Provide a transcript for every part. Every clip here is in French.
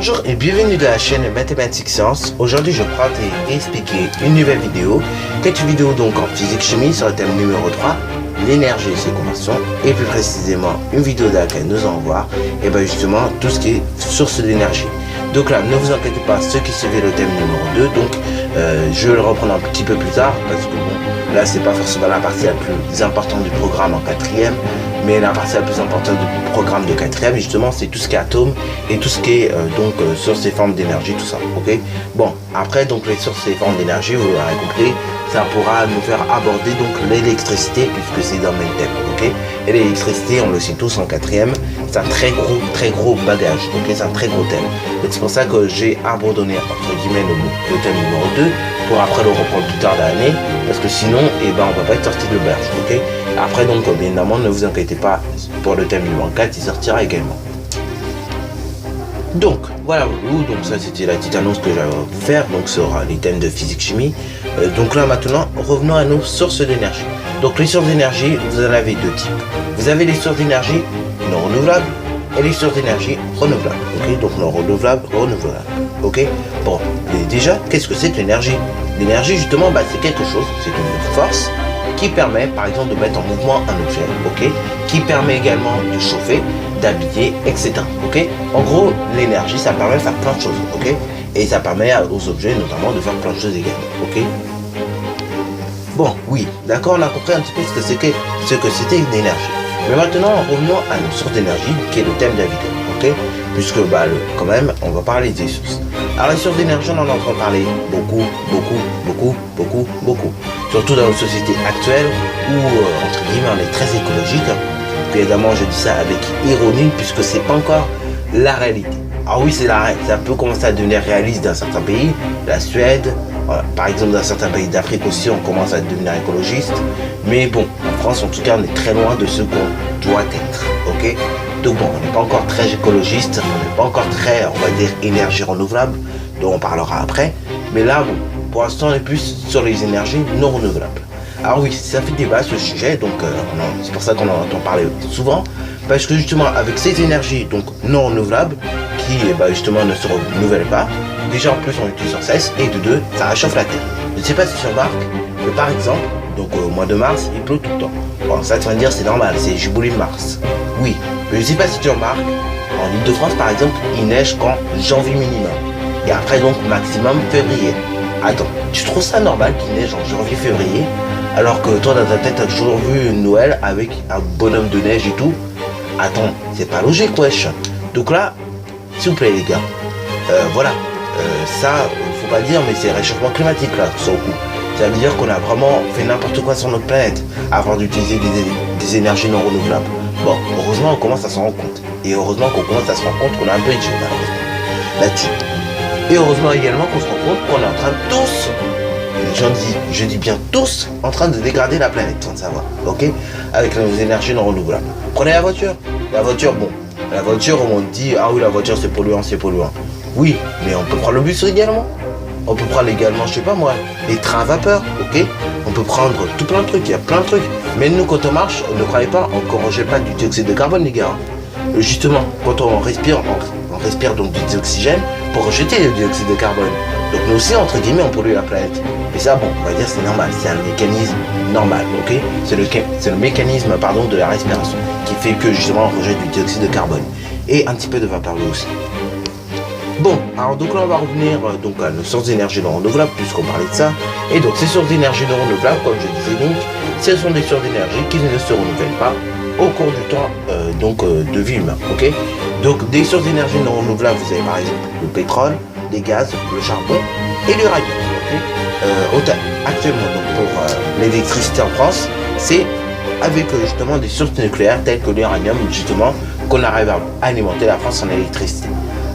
Bonjour et bienvenue dans la chaîne Mathématiques Sciences. Aujourd'hui je prends et expliquer une nouvelle vidéo. Cette vidéo donc en physique-chimie sur le thème numéro 3, l'énergie et ses conversions. Et plus précisément une vidéo dans laquelle nous allons voir et ben justement tout ce qui est source d'énergie. Donc là ne vous inquiétez pas ceux qui suivaient le thème numéro 2. Donc je vais le reprendre un petit peu plus tard parce que bon là c'est pas forcément la partie la plus importante du programme en quatrième. Mais la partie la plus importante du programme de quatrième, justement, c'est tout ce qui est atome et tout ce qui est sources et formes d'énergie, tout ça, ok. Bon, après, donc les sources et formes d'énergie, vous l'aurez compris, ça pourra nous faire aborder donc l'électricité, puisque c'est dans le même thème, ok. Et l'électricité, on le sait tous en quatrième, c'est un très gros bagage, ok, c'est un très gros thème. C'est pour ça que j'ai abandonné, entre guillemets, le thème numéro 2, pour après le reprendre plus tard dans l'année, parce que sinon, eh ben, on va pas être sorti de l'auberge, ok. Après, donc, bien évidemment, ne vous inquiétez pas, pour le thème numéro 4, il sortira également. Donc, voilà, donc ça c'était la petite annonce que j'avais à vous faire, donc sur les thèmes de physique-chimie. Donc là, maintenant, revenons à nos sources d'énergie. Donc, les sources d'énergie, vous en avez deux types. Vous avez les sources d'énergie non renouvelables et les sources d'énergie renouvelables, ok. Donc, non renouvelables, ok. Bon, mais déjà, qu'est-ce que c'est que l'énergie? L'énergie, justement, bah, c'est quelque chose, c'est une force qui permet par exemple de mettre en mouvement un objet, ok, qui permet également de chauffer, d'habiller, etc. Ok. En gros, l'énergie, ça permet de faire plein de choses, ok, et ça permet aux objets notamment de faire plein de choses également, ok. Bon, oui, d'accord, on a compris un petit peu ce que c'était une énergie. Mais maintenant, revenons à nos sources d'énergie, qui est le thème de la vidéo, ok, puisque bah, quand même, on va parler des sources. Alors les sources d'énergie, on en entend parler beaucoup. Surtout dans nos sociétés actuelles où, entre guillemets, on est très écologique. Évidemment, je dis ça avec ironie puisque c'est pas encore la réalité. Alors oui, c'est la réalité. Ça peut commencer à devenir réaliste dans certains pays, la Suède, par exemple dans certains pays d'Afrique aussi, on commence à devenir écologiste. Mais bon, en France, en tout cas, on est très loin de ce qu'on doit être, ok. Donc bon, on n'est pas encore très écologiste, on n'est pas encore très, on va dire, énergie renouvelable, dont on parlera après. Mais là, bon, pour l'instant, on est plus sur les énergies non renouvelables. Alors oui, ça fait débat ce sujet, donc c'est pour ça qu'on en entend parler souvent, parce que justement, avec ces énergies donc non renouvelables, qui bah, justement ne se renouvellent pas, déjà en plus on utilise sans cesse, et de deux, ça réchauffe la Terre. Je ne sais pas si tu remarques, mais par exemple, donc au mois de mars, il pleut tout le temps. Bon, ça tu vas me dire, c'est normal, c'est jubilé de mars. Oui, mais je ne sais pas si tu remarques, en Ile-de-France par exemple, il neige qu'en janvier minimum. Et après donc maximum février. Attends, tu trouves ça normal qu'il neige en janvier-février alors que toi dans ta tête t'as toujours vu Noël avec un bonhomme de neige et tout? Attends, c'est pas logique wesh. Donc là, s'il vous plaît les gars, voilà, ça, faut pas dire mais c'est réchauffement climatique là, sur le coup. Ça veut dire qu'on a vraiment fait n'importe quoi sur notre planète avant d'utiliser des énergies non renouvelables. Bon, heureusement on commence à s'en rendre compte. Et heureusement qu'on commence à se rendre compte qu'on a un peu idiot malheureusement là-dessus. Et heureusement également qu'on se rend compte qu'on est en train de tous, je dis bien tous, en train de dégrader la planète sans le savoir, ok, avec les énergies non renouvelables. Prenez la voiture, bon, la voiture on dit, ah oui la voiture c'est polluant, oui, mais on peut prendre le bus également, on peut prendre également, je sais pas moi, les trains à vapeur, ok, on peut prendre tout plein de trucs, il y a plein de trucs, mais nous quand on marche, ne croyez pas, on ne rejette pas du dioxyde de carbone les gars. Justement, quand on respire, on respire donc du dioxygène pour rejeter le dioxyde de carbone. Donc nous aussi, entre guillemets, on pollue la planète. Et ça, bon, on va dire c'est normal, c'est un mécanisme normal, ok. C'est le mécanisme, pardon, de la respiration qui fait que justement on rejette du dioxyde de carbone. Et un petit peu de vapeur d'eau aussi. Bon, alors donc là on va revenir donc à nos sources d'énergie non renouvelables puisqu'on parlait de ça. Et donc ces sources d'énergie non renouvelables, comme je disais donc, ce sont des sources d'énergie qui ne se renouvellent pas au cours du temps de vie humaine, ok. Donc des sources d'énergie non renouvelables, vous avez par exemple le pétrole, les gaz, le charbon et l'uranium, ok. Actuellement donc pour l'électricité en France, c'est avec justement des sources nucléaires telles que l'uranium justement qu'on arrive à alimenter la France en électricité.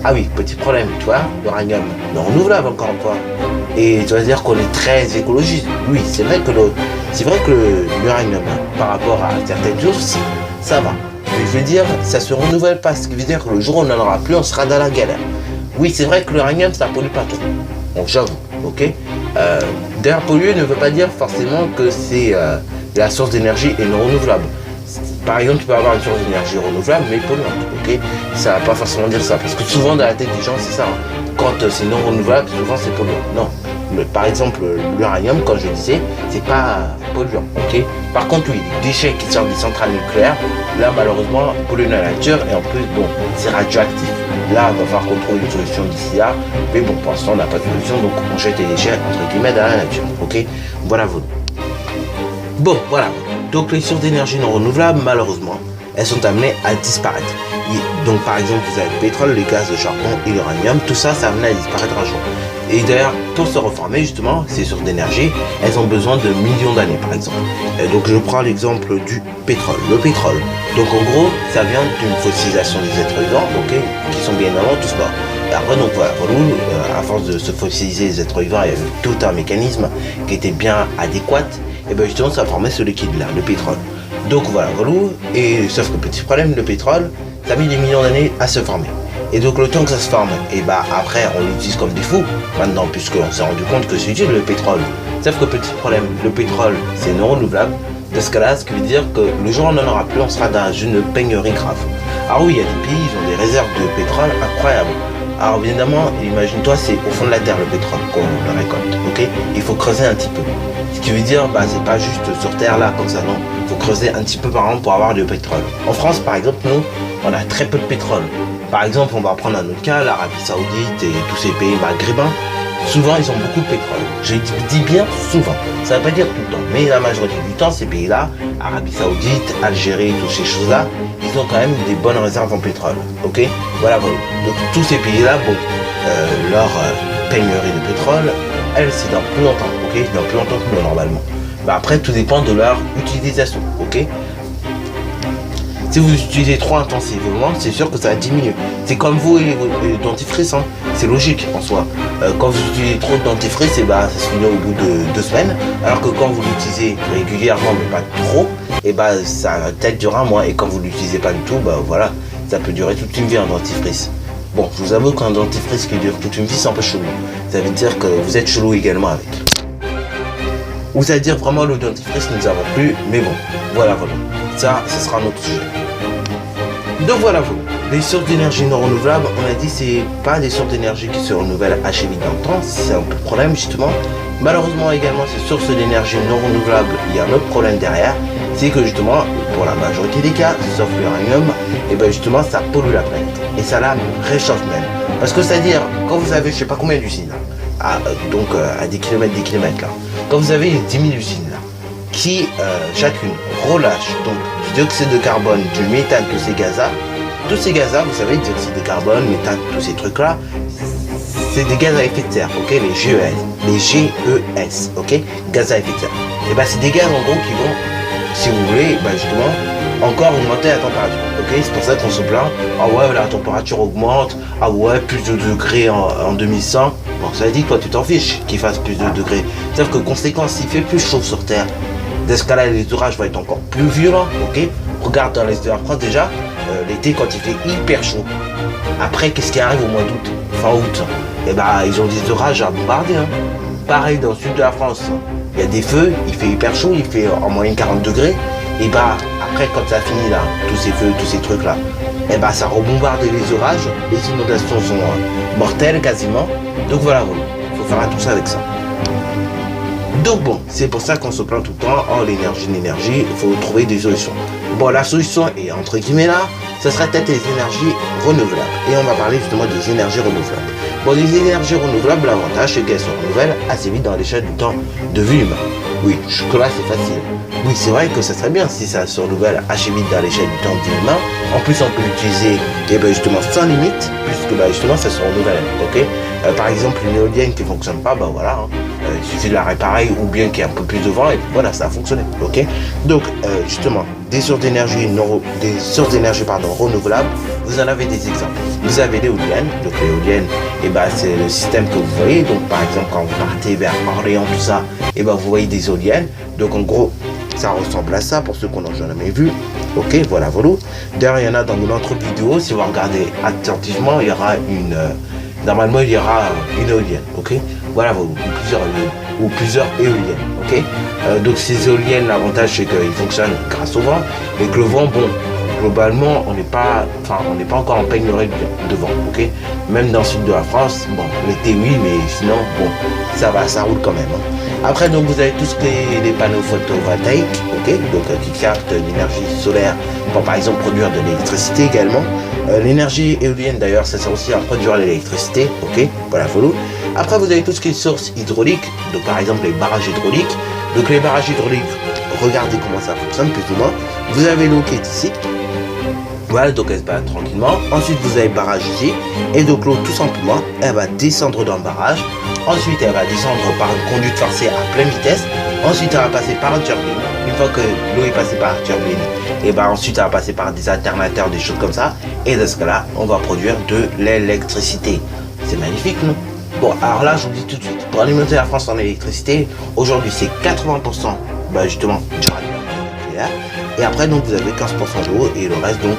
Ah oui, petit problème, tu vois, l'uranium non renouvelable encore une fois. Et tu vas dire qu'on est très écologiste. Oui, c'est vrai que l'uranium, par rapport à certaines sources, ça va. Mais je veux dire, ça se renouvelle pas. Ce qui veut dire que le jour où on n'en aura plus, on sera dans la galère. Oui, c'est vrai que l'uranium, ça pollue pas trop. Donc j'avoue, ok. D'ailleurs, polluer ne veut pas dire forcément que c'est la source d'énergie est non renouvelable. Par exemple, tu peux avoir une source d'énergie renouvelable, mais polluante, ok? Ça va pas forcément dire ça, parce que souvent dans la tête des gens, c'est ça. Hein. Quand c'est non renouvelable, souvent c'est polluant. Non. Par exemple, l'uranium, comme je disais, c'est pas polluant, ok? Par contre, oui, les déchets qui sortent des centrales nucléaires, là, malheureusement, polluent la nature, et en plus, bon, c'est radioactif. Là, il va falloir qu'on trouve une solution d'ici là, mais bon, pour l'instant, on n'a pas de solution, donc on jette les déchets, entre guillemets, dans la nature, ok? Voilà, voilà. Bon, voilà. Donc, les sources d'énergie non renouvelables, malheureusement, elles sont amenées à disparaître. Donc, par exemple, vous avez le pétrole, le gaz, le charbon et l'uranium, tout ça, ça amené à disparaître un jour. Et d'ailleurs, pour se reformer, justement, ces sources d'énergie, elles ont besoin de millions d'années, par exemple. Et donc, je prends l'exemple du pétrole. Le pétrole, donc en gros, ça vient d'une fossilisation des êtres vivants, ok, qui sont bien avant tout sport. Et après, donc voilà, à force de se fossiliser les êtres vivants, il y avait tout un mécanisme qui était bien adéquat, et bien justement, ça formait ce liquide-là, le pétrole. Donc voilà, et sauf que petit problème, le pétrole, ça a mis des millions d'années à se former. Et donc le temps que ça se forme, et bah après on l'utilise comme des fous, maintenant puisqu'on s'est rendu compte que c'est utile le pétrole. Sauf que petit problème, le pétrole c'est non renouvelable, de ce cas-là, ce qui veut dire que le jour où on n'en aura plus, on sera dans une pénurie grave. Alors oui, il y a des pays, ils ont des réserves de pétrole incroyables. Alors évidemment, imagine-toi, c'est au fond de la terre le pétrole qu'on le récolte, ok? Il faut creuser un petit peu. Ce qui veut dire, bah c'est pas juste sur terre là, comme ça, non. Il faut creuser un petit peu par an pour avoir du pétrole. En France, par exemple, nous, on a très peu de pétrole. Par exemple, on va prendre un autre cas, l'Arabie Saoudite et tous ces pays maghrébins. Souvent, ils ont beaucoup de pétrole. Je dis bien souvent. Ça ne veut pas dire tout le temps. Mais la majorité du temps, ces pays-là, Arabie Saoudite, Algérie, toutes ces choses-là, ils ont quand même des bonnes réserves en pétrole. Ok? Voilà, voilà. Donc, tous ces pays-là, bon, leur pénurie de pétrole, elle, c'est dans plus longtemps. Ok? Dans plus longtemps que nous, normalement. Bah, après, tout dépend de leur utilisation. Ok? Si vous utilisez trop intensivement, c'est sûr que ça va diminuer. C'est comme vous et le dentifrice, hein. C'est logique en soi. Quand vous utilisez trop de dentifrice, ça se finit au bout de 2 semaines. Alors que quand vous l'utilisez régulièrement, mais pas trop, ça va peut-être durer un mois. Et quand vous ne l'utilisez pas du tout, voilà, ça peut durer toute une vie un dentifrice. Bon, je vous avoue qu'un dentifrice qui dure toute une vie, c'est un peu chelou. Ça veut dire que vous êtes chelou également avec. Ou ça veut dire vraiment le dentifrice, nous n'avons plus, mais bon, voilà. Ça, ce sera un autre sujet. Donc voilà, les sources d'énergie non renouvelables, on a dit c'est pas des sources d'énergie qui se renouvellent assez vite dans le temps, c'est un peu le problème justement. Malheureusement également ces sources d'énergie non renouvelables, il y a un autre problème derrière, c'est que justement, pour la majorité des cas, sauf l'uranium, justement ça pollue la planète. Et ça la réchauffe même. Parce que c'est-à-dire, quand vous avez je sais pas combien d'usines, à des kilomètres là, quand vous avez 10 000 usines là, qui chacune relâche donc du dioxyde de carbone, du méthane, tous ces gaz-là. Tous ces gaz-là, vous savez, dioxyde de carbone, méthane, tous ces trucs-là, c'est des gaz à effet de serre, ok, les GES, ok, gaz à effet de serre. C'est des gaz en gros qui vont, si vous voulez, justement, encore augmenter la température, ok, c'est pour ça qu'on se plaint, ah ouais, la température augmente, ah ouais, plus de degrés en 2100, bon, ça veut dire que toi tu t'en fiches qu'il fasse plus de degrés, sauf que conséquence, s'il fait plus chaud sur Terre, dans ce cas-là, les orages vont être encore plus violents, ok? Regarde dans l'est de la France déjà, l'été quand il fait hyper chaud. Après, qu'est-ce qui arrive au mois d'août, fin août? Ils ont des orages à bombarder, hein. Pareil dans le sud de la France, il y a des feux, il fait hyper chaud, il fait en moyenne 40 degrés. Après quand ça finit là, tous ces feux, tous ces trucs-là, ça rebombarde les orages, les inondations sont mortelles quasiment. Donc voilà, il faut faire attention avec ça. Donc bon, c'est pour ça qu'on se plaint tout le temps, l'énergie, il faut trouver des solutions. Bon, la solution est entre guillemets là, ça serait peut-être les énergies renouvelables. Et on va parler justement des énergies renouvelables. Bon, les énergies renouvelables, l'avantage c'est qu'elles se renouvellent assez vite dans l'échelle du temps de vie humain. Oui, jusque-là c'est facile. Oui, c'est vrai que ça serait bien si ça se renouvelle assez vite dans l'échelle du temps de vie humain. En plus, on peut l'utiliser justement sans limite, puisque justement ça se renouvelle. Ok. Par exemple, une éolienne qui ne fonctionne pas, il suffit de la réparer ou bien qu'il y ait un peu plus de vent et puis voilà, ça a fonctionné. Ok. Donc justement, des sources d'énergie renouvelables, vous en avez des exemples. Vous avez l'éolienne, donc l'éolienne, c'est le système que vous voyez. Donc par exemple, quand vous partez vers Orléans, tout ça, vous voyez des éoliennes. Donc en gros, ça ressemble à ça pour ceux qu'on n'a jamais vu. Ok, voilà. D'ailleurs, il y en a dans mon autre vidéo. Si vous regardez attentivement, il y aura normalement il y aura une éolienne, ok. Voilà, ou plusieurs éoliennes, ok. Donc ces éoliennes, l'avantage c'est qu'ils fonctionnent grâce au vent, et que le vent, bon, globalement, on n'est pas encore en pénurie de vent, ok. Même dans le sud de la France, bon, l'été oui, mais sinon, bon, ça va, ça roule quand même. Après, donc vous avez tout ce qui est les panneaux photovoltaïques, ok, donc qui captent l'énergie solaire pour par exemple produire de l'électricité également. L'énergie éolienne d'ailleurs, ça sert aussi à produire l'électricité, ok, voilà, follow. Après, vous avez tout ce qui est source hydraulique, donc par exemple les barrages hydrauliques. Donc les barrages hydrauliques, regardez comment ça fonctionne plus ou moins. Vous avez l'eau qui est ici. Voilà, donc elle se balade tranquillement. Ensuite, vous avez le barrage ici. Et donc l'eau, tout simplement, elle va descendre dans le barrage. Ensuite, elle va descendre par une conduite forcée à pleine vitesse. Ensuite, elle va passer par une turbine. Une fois que l'eau est passée par la turbine, et ben ensuite, elle va passer par des alternateurs, des choses comme ça. Et dans ce cas-là, on va produire de l'électricité. C'est magnifique, non? Bon, alors là, je vous dis tout de suite, pour alimenter la France en électricité, aujourd'hui, c'est 80% justement du radiateur nucléaire. Et après, donc, vous avez 15% d'eau et le reste, donc,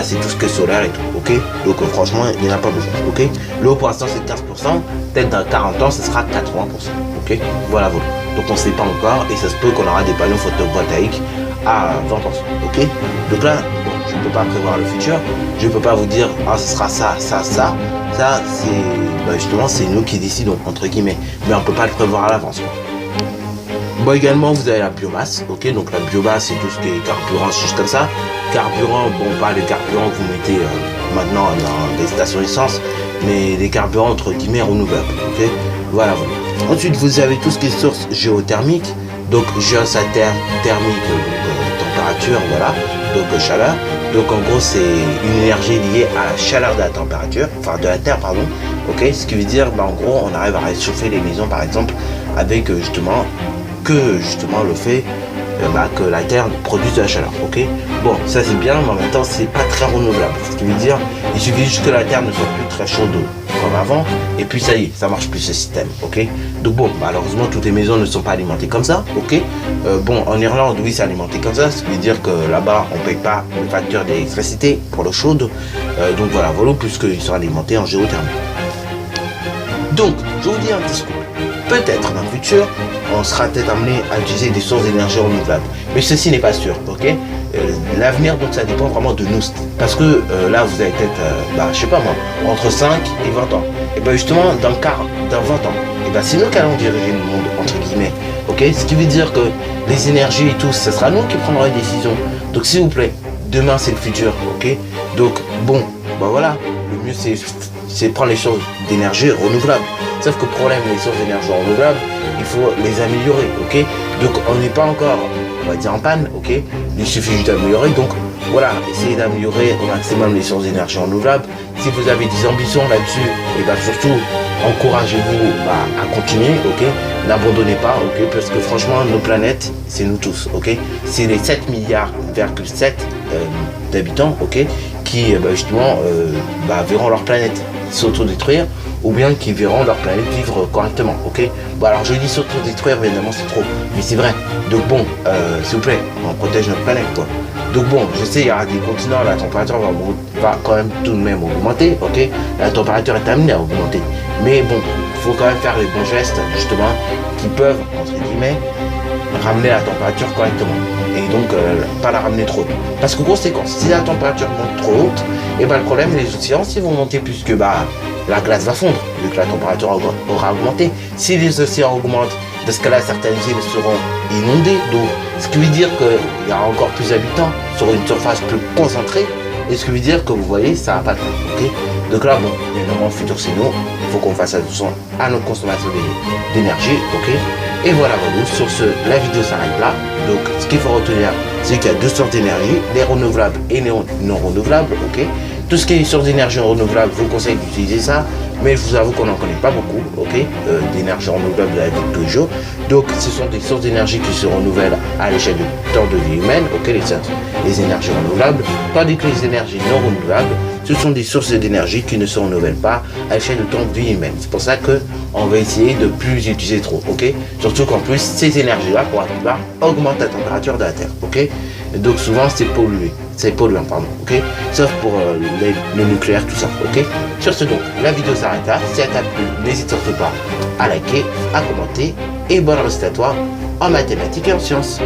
c'est tout ce que est solaire et tout, ok. Donc, franchement, il n'y en a pas besoin, ok. L'eau, pour l'instant, c'est 15%. Peut-être dans 40 ans, ce sera 80%, ok. Voilà, voilà. Donc, on ne sait pas encore et ça se peut qu'on aura des panneaux photovoltaïques à 20%, ok. Donc là, bon, je ne peux pas prévoir le futur. Je ne peux pas vous dire, ah, ce sera ça, ça, ça. Ça, c'est justement, c'est nous qui décidons, entre guillemets. Mais on ne peut pas le prévoir à l'avance, quoi. Bon, également, vous avez la biomasse, ok. Donc la biomasse, c'est tout ce qui est carburant, choses comme ça. Carburant, bon, pas les carburants que vous mettez maintenant dans des stations d'essence, mais des carburants entre guillemets renouvelables, ok. Voilà, voilà. Ensuite, vous avez tout ce qui est source géothermique, donc géosataire thermique, température, voilà, donc chaleur. Donc en gros, c'est une énergie liée à la chaleur de la température, enfin de la terre, pardon, ok. Ce qui veut dire, en gros, on arrive à réchauffer les maisons, par exemple, avec justement le fait que la terre produise de la chaleur, ok. Bon, ça c'est bien, mais en même temps c'est pas très renouvelable, ce qui veut dire il suffit juste que la terre ne soit plus très chaude comme avant et puis ça y est, ça marche plus ce système, ok. Donc bon, malheureusement toutes les maisons ne sont pas alimentées comme ça, ok. Bon, en Irlande, oui, c'est alimenté comme ça, ce qui veut dire que là-bas on paye pas les factures d'électricité pour l'eau chaude, donc voilà, puisqu'ils sont alimentés en géothermie. Donc, je vous dis un petit scoop. Peut-être dans le futur, on sera peut-être amené à utiliser des sources d'énergie renouvelables. Mais ceci n'est pas sûr, ok. L'avenir, donc, ça dépend vraiment de nous. Parce que là, vous avez peut-être, je sais pas moi, entre 5 et 20 ans. Et bien justement, dans 20 ans, et c'est nous qui allons diriger le monde, entre guillemets, ok. Ce qui veut dire que les énergies et tout, ce sera nous qui prendrons les décisions. Donc, s'il vous plaît, demain, c'est le futur, ok. Donc, bon, voilà, le mieux, c'est prendre les sources d'énergie renouvelables. Sauf que le problème, les sources d'énergie renouvelables, il faut les améliorer, ok. Donc on n'est pas encore, on va dire, en panne, ok. Il suffit juste d'améliorer, donc voilà, essayez d'améliorer au maximum les sources d'énergie renouvelables. Si vous avez des ambitions là-dessus, et surtout, encouragez-vous à continuer, ok. N'abandonnez pas, ok, parce que franchement, nos planètes, c'est nous tous, ok. C'est les 7 milliards, d'habitants, ok, qui justement verront leur planète s'autodétruire ou bien qui verront leur planète vivre correctement, ok. Bon, alors je dis s'autodétruire, évidemment c'est trop, mais c'est vrai. Donc bon, s'il vous plaît, on protège notre planète, quoi. Donc bon, je sais, il y aura des continents, la température va quand même tout de même augmenter, ok. La température est amenée à augmenter, mais bon, il faut quand même faire les bons gestes, justement, qui peuvent, entre guillemets, ramener la température correctement. Et donc, pas la ramener trop haute. Parce que conséquence, si la température monte trop haute, et le problème, les océans, s'ils vont monter puisque la glace va fondre, vu que la température aura augmenté. Si les océans augmentent, dans ce cas-là, certaines îles seront inondées d'eau. Ce qui veut dire qu'il y aura encore plus d'habitants sur une surface plus concentrée. Et ce qui veut dire que vous voyez, ça va pas le faire, ok. Donc là, bon, évidemment, le futur c'est nous. Il faut qu'on fasse attention à notre consommation d'énergie, ok. Et voilà, sur ce, la vidéo s'arrête là. Donc, ce qu'il faut retenir, c'est qu'il y a deux sortes d'énergie, les renouvelables et les non renouvelables, ok. Tout ce qui est source d'énergie renouvelable, je vous conseille d'utiliser ça, mais je vous avoue qu'on n'en connaît pas beaucoup, ok, d'énergie renouvelable de la vie de tous les jours. Donc, ce sont des sources d'énergie qui se renouvellent à l'échelle du temps de vie humaine, ok, les énergies renouvelables, tandis que les énergies non renouvelables, ce sont des sources d'énergie qui ne se renouvellent pas à l'échelle du temps de vie humaine. C'est pour ça qu'on va essayer de plus utiliser trop, ok. Surtout qu'en plus, ces énergies-là, pour la plupart, augmentent la température de la Terre, ok. Et donc souvent, c'est pollué. c'est polluant, pardon, ok? Sauf pour le nucléaire, tout ça, ok? Sur ce donc, la vidéo s'arrête là. Si elle t'a plu, n'hésite surtout pas à liker, à commenter, et bonne réussite à toi en mathématiques et en sciences.